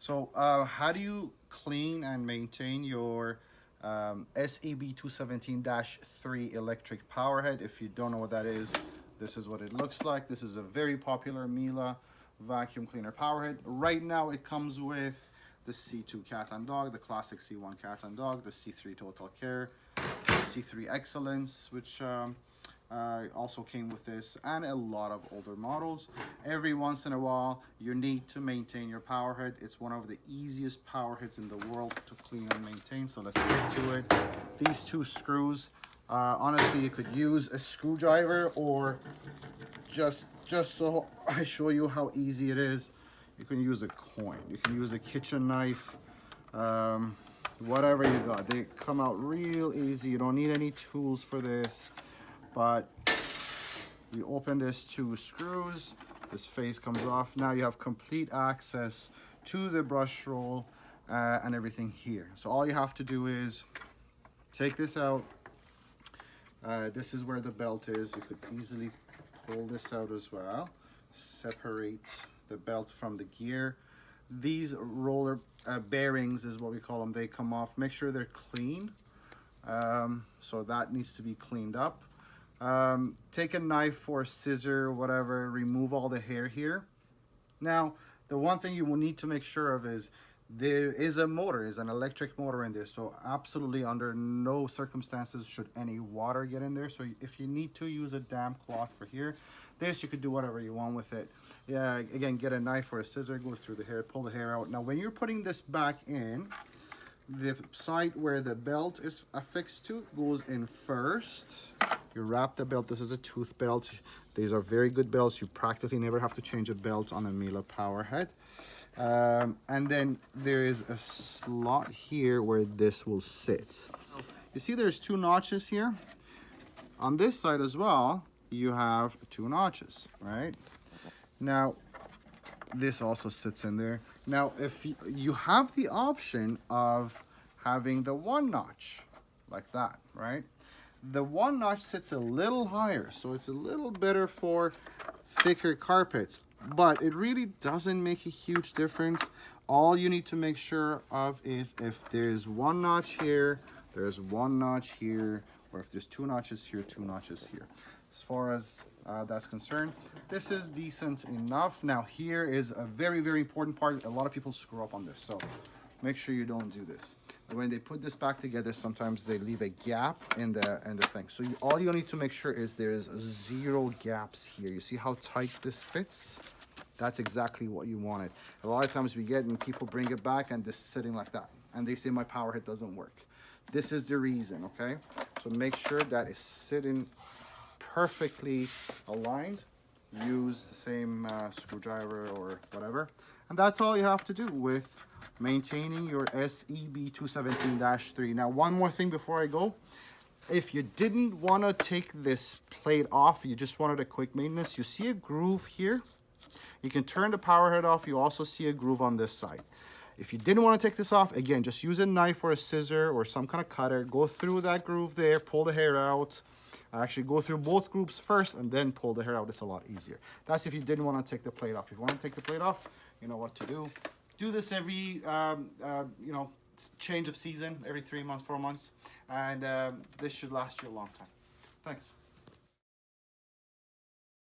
So how do you clean and maintain your SEB 217-3 electric power head? If you don't know what that is, this is what it looks like. This is a very popular Miele vacuum cleaner power head. Right now it comes with the C2 cat and dog, the classic C1 cat and dog, the C3 total care, the C3 excellence, which also came with this, and a lot of older models. Every once in a while you need to maintain your power head. It's one of the easiest power heads in the world to clean and maintain, so let's get to it. These two screws, honestly you could use a screwdriver, or just so I show you how easy it is, you can use a coin, you can use a kitchen knife, whatever you got. They come out real easy. You don't need any tools for this. But you open this two screws, this face comes off. Now you have complete access to the brush roll and everything here. So all you have to do is take this out. This is where the belt is. You could easily pull this out as well. Separate the belt from the gear. These roller bearings is what we call them. They come off. Make sure they're clean. So that needs to be cleaned up. Take a knife or a scissor, whatever, remove all the hair here. Now, the one thing you will need to make sure of is there is a motor, is an electric motor in there. So absolutely under no circumstances should any water get in there. So if you need to use a damp cloth for here, this you could do whatever you want with it. Yeah, again, get a knife or a scissor, goes through the hair, pull the hair out. Now, when you're putting this back in, the side where the belt is affixed to goes in first. You wrap the belt. This is a tooth belt. These are very good belts. You practically never have to change a belt on a Miele power head. And then there is a slot here where this will sit. You see there's two notches here. On this side as well, you have two notches, right? Now, this also sits in there. Now, if you have the option of having the one notch like that, right? The one notch sits a little higher, so it's a little better for thicker carpets, but it really doesn't make a huge difference. All you need to make sure of is if there's one notch here, there's one notch here, or if there's two notches here, two notches here. As far as that's concerned, this is decent enough. Now here is a very, very important part. A lot of people screw up on this, so make sure you don't do this. When they put this back together, sometimes they leave a gap in the thing. So all you need to make sure is there's zero gaps here. You see how tight this fits? That's exactly what you wanted. A lot of times we get and people bring it back and this is sitting like that, and they say my power head doesn't work. This is the reason, okay? So make sure that it's sitting perfectly aligned. Use the same screwdriver or whatever, and that's all you have to do with maintaining your SEB 217-3. Now, one more thing before I go. If you didn't want to take this plate off, you just wanted a quick maintenance, you see a groove here. You can turn the power head off. You also see a groove on this side. If you didn't want to take this off, again, just use a knife or a scissor or some kind of cutter. Go through that groove there, pull the hair out. Actually go through both groups first and then pull the hair out. It's a lot easier. That's if you didn't want to take the plate off. If you want to take the plate off, you know what to do. Do this every, you know, change of season, every 3 months, 4 months. And this should last you a long time. Thanks.